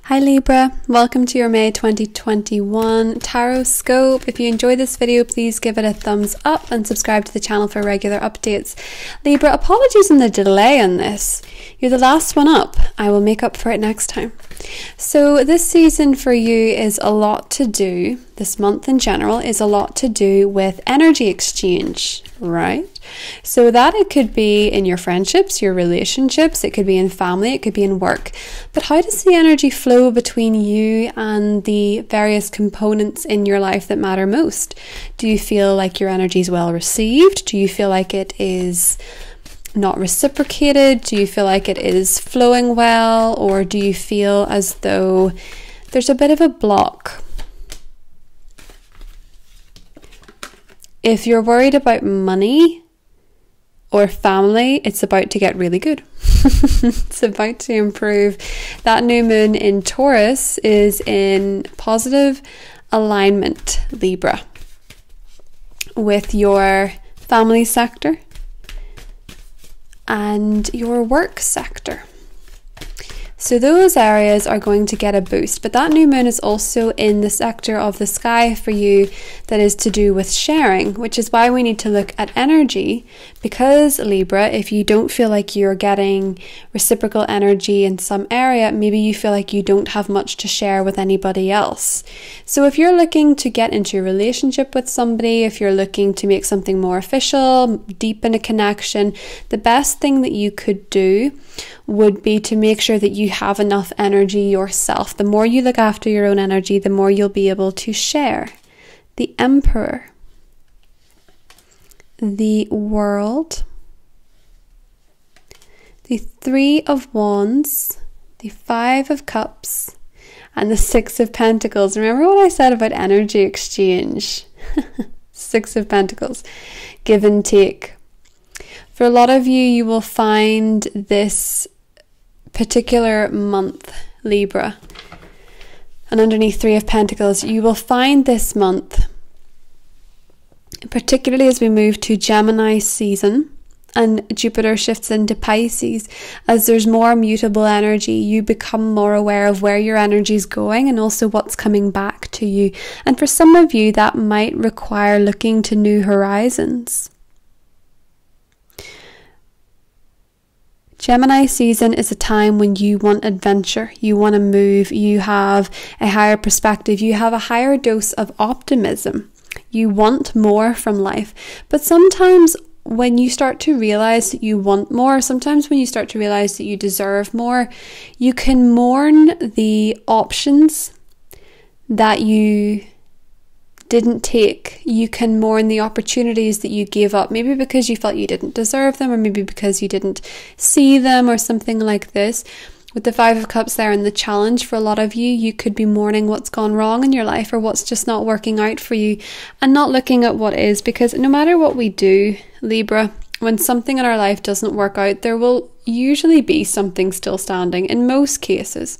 Hi Libra, welcome to your May 2021 Tarot Scope. If you enjoyed this video, please give it a thumbs up and subscribe to the channel for regular updates. Libra, apologies on the delay on this. You're the last one up. I will make up for it next time. So this season for you is a lot to do, this month in general is a lot to do with energy exchange, right? So that it could be in your friendships, your relationships, it could be in family, it could be in work. But how does the energy flow between you and the various components in your life that matter most? Do you feel like your energy is well received? Do you feel like it is not reciprocated? Do you feel like it is flowing well? Or do you feel as though there's a bit of a block? If you're worried about money or family, it's about to get really good. It's about to improve. That new moon in Taurus is in positive alignment, Libra, with your family sector and your work sector. So those areas are going to get a boost, but that new moon is also in the sector of the sky for you that is to do with sharing, which is why we need to look at energy, because Libra, if you don't feel like you're getting reciprocal energy in some area, maybe you feel like you don't have much to share with anybody else. So if you're looking to get into a relationship with somebody, if you're looking to make something more official, deepen a connection, the best thing that you could do would be to make sure that you have enough energy yourself. The more you look after your own energy, the more you'll be able to share. The Emperor, the World, the Three of Wands, the Five of Cups, and the Six of Pentacles. Remember what I said about energy exchange? Six of Pentacles, give and take. For a lot of you, you will find this particular month, Libra, and underneath Three of Pentacles, you will find this month, particularly as we move to Gemini season and Jupiter shifts into Pisces, as there's more mutable energy, you become more aware of where your energy is going and also what's coming back to you. And for some of you, that might require looking to new horizons. Gemini season is a time when you want adventure, you want to move, you have a higher perspective, you have a higher dose of optimism, you want more from life. But sometimes when you start to realize that you want more, sometimes when you start to realize that you deserve more, you can mourn the options that you didn't take. You can mourn the opportunities that you gave up, maybe because you felt you didn't deserve them, or maybe because you didn't see them, or something like this. With the Five of Cups there and the challenge for a lot of you, you could be mourning what's gone wrong in your life or what's just not working out for you, and not looking at what is, because no matter what we do, Libra, when something in our life doesn't work out, there will usually be something still standing. In most cases,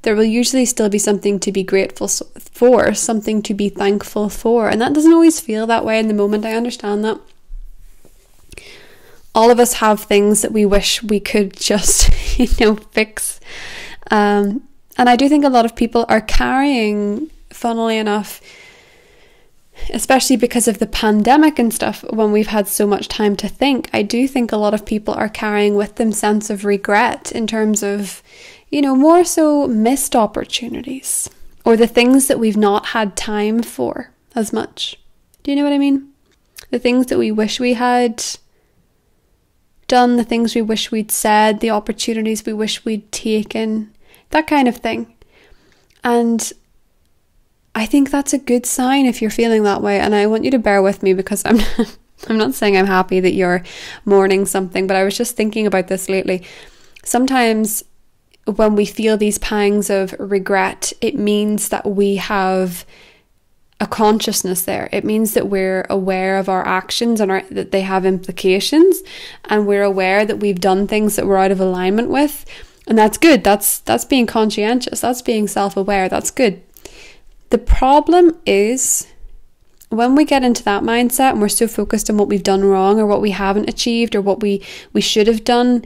there will usually still be something to be grateful for, something to be thankful for. And that doesn't always feel that way in the moment. I understand that. All of us have things that we wish we could just, fix. And I do think a lot of people are carrying, funnily enough, especially because of the pandemic and stuff, when we've had so much time to think, I do think a lot of people are carrying with them sense of regret in terms of, more so missed opportunities, or the things that we've not had time for as much. Do you know what I mean? The things that we wish we had done, the things we wish we'd said, the opportunities we wish we'd taken, that kind of thing. And I think that's a good sign if you're feeling that way. And I want you to bear with me, because I'm not saying I'm happy that you're mourning something, but I was just thinking about this lately. Sometimes when we feel these pangs of regret, it means that we have a consciousness there. It means that we're aware of our actions and that they have implications, and we're aware that we've done things that we're out of alignment with. And that's good. That's being conscientious. That's being self-aware. That's good. The problem is when we get into that mindset and we're so focused on what we've done wrong, or what we haven't achieved, or what we should have done,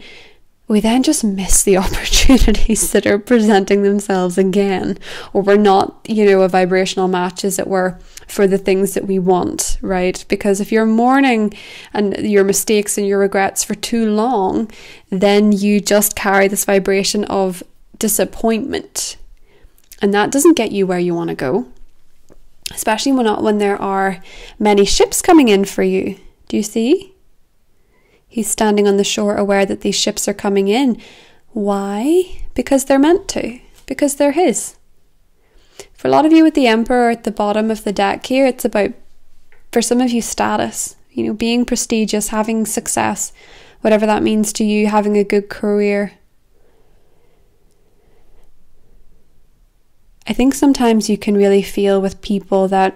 we then just miss the opportunities that are presenting themselves again, or we're not, a vibrational match, as it were, for the things that we want, right? Because if you're mourning and your mistakes and your regrets for too long, then you just carry this vibration of disappointment, and that doesn't get you where you want to go, especially when there are many ships coming in for you. Do you see? He's standing on the shore, aware that these ships are coming in. Why? Because they're meant to. Because they're his. For a lot of you with the Emperor at the bottom of the deck here, it's about, for some of you, status. Being prestigious, having success, whatever that means to you, having a good career. I think sometimes you can really feel with people that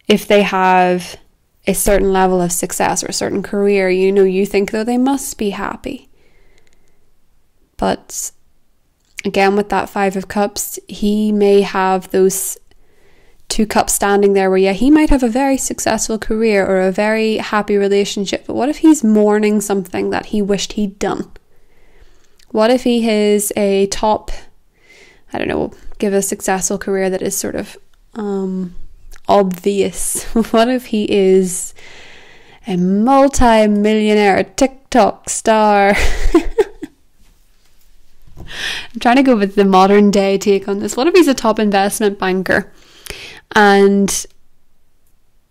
if they have a certain level of success or a certain career, you think though they must be happy. But again, with that Five of Cups, he may have those two cups standing there where, he might have a very successful career or a very happy relationship, but what if he's mourning something that he wished he'd done? What if he is a top, give a successful career that is sort of obvious. What if he is a multi-millionaire TikTok star? I'm trying to go with the modern day take on this. What if he's a top investment banker and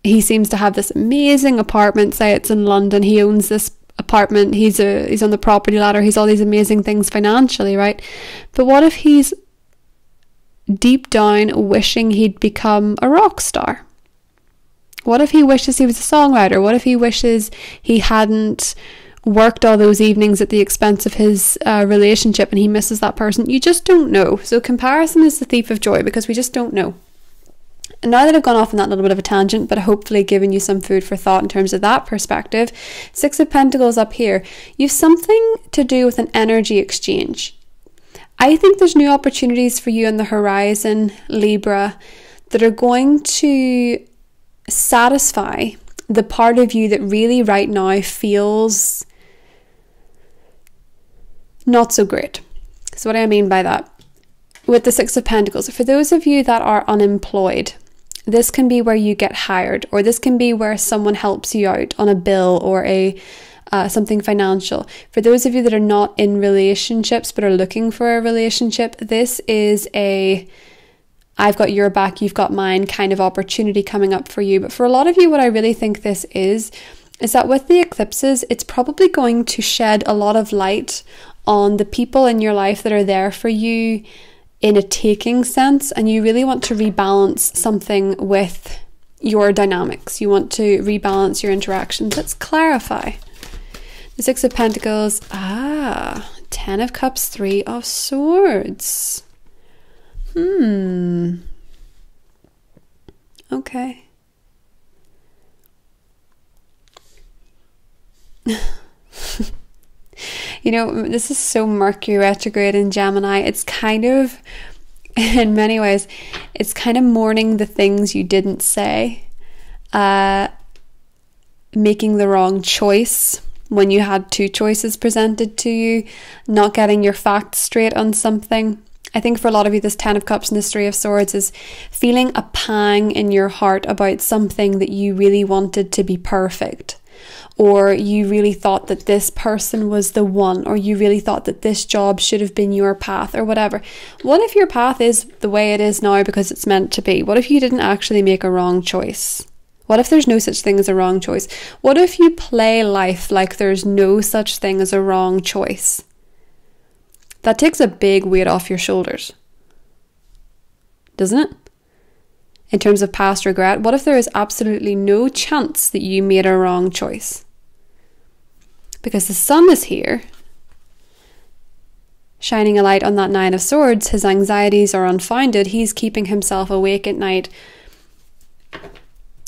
he seems to have this amazing apartment, say it's in London, he owns this apartment, he's on the property ladder, he's all these amazing things financially, right? But what if he's deep down wishing he'd become a rock star? What if he wishes he was a songwriter? What if he wishes he hadn't worked all those evenings at the expense of his relationship and he misses that person? You just don't know. So comparison is the thief of joy, because we just don't know. And now that I've gone off on that little bit of a tangent, but hopefully given you some food for thought in terms of that perspective, Six of Pentacles up here, you've something to do with an energy exchange. I think there's new opportunities for you on the horizon, Libra, that are going to satisfy the part of you that really right now feels not so great. So what do I mean by that? With the Six of Pentacles, for those of you that are unemployed, this can be where you get hired, or this can be where someone helps you out on a bill or something financial. For those of you that are not in relationships but are looking for a relationship, this is a I've got your back, you've got mine kind of opportunity coming up for you. But for a lot of you, what I really think this is that with the eclipses, it's probably going to shed a lot of light on the people in your life that are there for you in a taking sense, and you really want to rebalance something with your dynamics. You want to rebalance your interactions. Let's clarify. The Six of Pentacles, Ten of Cups, Three of Swords. Okay. This is so Mercury retrograde in Gemini. It's kind of, in many ways, it's kind of mourning the things you didn't say, making the wrong choice when you had two choices presented to you, not getting your facts straight on something. I think for a lot of you, this Ten of Cups and this Three of Swords is feeling a pang in your heart about something that you really wanted to be perfect, or you really thought that this person was the one, or you really thought that this job should have been your path, or whatever. What if your path is the way it is now because it's meant to be? What if you didn't actually make a wrong choice? What if there's no such thing as a wrong choice? What if you play life like there's no such thing as a wrong choice? That takes a big weight off your shoulders, doesn't it? In terms of past regret, what if there is absolutely no chance that you made a wrong choice? Because the Sun is here, shining a light on that Nine of Swords. His anxieties are unfounded. He's keeping himself awake at night,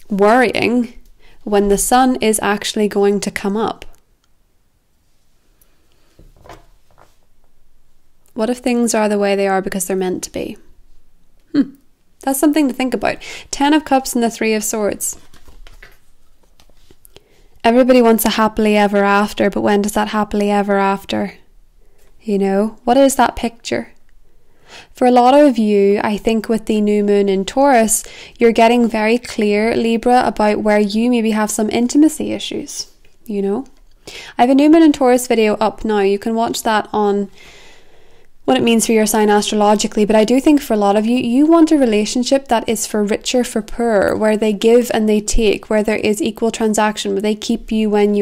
worrying when the Sun is actually going to come up. What if things are the way they are because they're meant to be? That's something to think about. Ten of Cups and the Three of Swords. Everybody wants a happily ever after, but when does that happily ever after? You know, what is that picture? For a lot of you, I think with the new moon in Taurus, you're getting very clear, Libra, about where you maybe have some intimacy issues, you know. I have a new moon in Taurus video up now. You can watch that on what it means for your sign astrologically, but I do think for a lot of you, you want a relationship that is for richer, for poorer, where they give and they take, where there is equal transaction, where they keep you when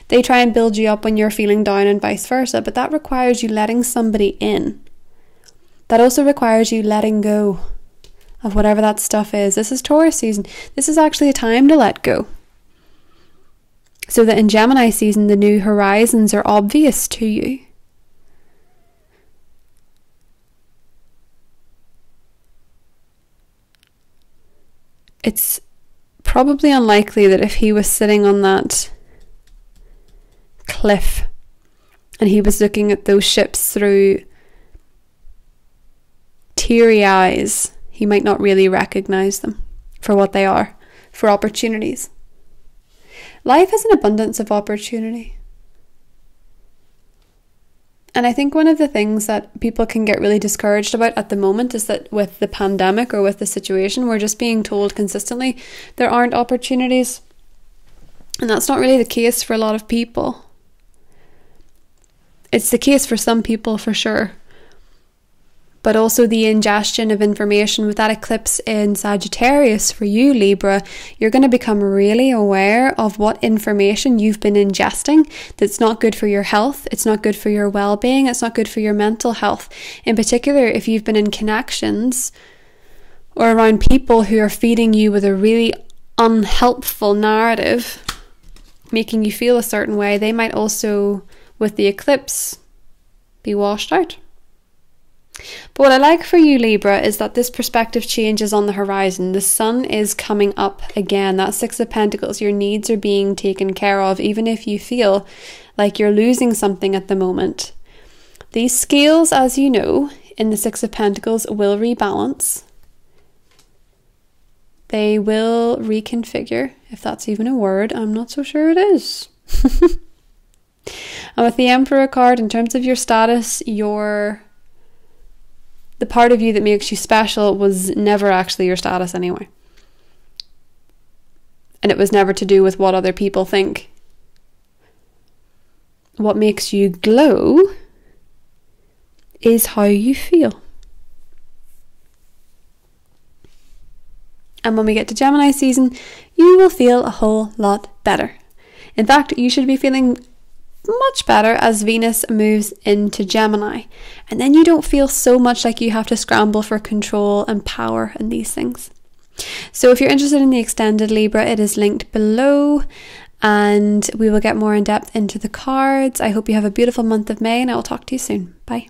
they try and build you up when you're feeling down and vice versa, but that requires you letting somebody in. That also requires you letting go of whatever that stuff is. This is Taurus season. This is actually a time to let go. So that in Gemini season, the new horizons are obvious to you. It's probably unlikely that if he was sitting on that cliff and he was looking at those ships through teary eyes, he might not really recognize them for what they are, for opportunities. Life has an abundance of opportunity. And I think one of the things that people can get really discouraged about at the moment is that with the pandemic or with the situation, we're just being told consistently there aren't opportunities. And that's not really the case for a lot of people. It's the case for some people for sure. But also the ingestion of information with that eclipse in Sagittarius for you, Libra, you're going to become really aware of what information you've been ingesting that's not good for your health, it's not good for your well-being, it's not good for your mental health. In particular, if you've been in connections or around people who are feeding you with a really unhelpful narrative, making you feel a certain way, they might also, with the eclipse, be washed out. But what I like for you, Libra, is that this perspective change is on the horizon. The sun is coming up again. That Six of Pentacles, your needs are being taken care of, even if you feel like you're losing something at the moment. These scales, as you know, in the Six of Pentacles will rebalance. They will reconfigure, if that's even a word. I'm not so sure it is. And with the Emperor card, in terms of your status, the part of you that makes you special was never actually your status anyway. And it was never to do with what other people think. What makes you glow is how you feel. And when we get to Gemini season, you will feel a whole lot better. In fact, you should be feeling much better as Venus moves into Gemini, and then you don't feel so much like you have to scramble for control and power and these things. So if you're interested in the extended Libra, it is linked below, and we will get more in depth into the cards. I hope you have a beautiful month of May, and I will talk to you soon. Bye.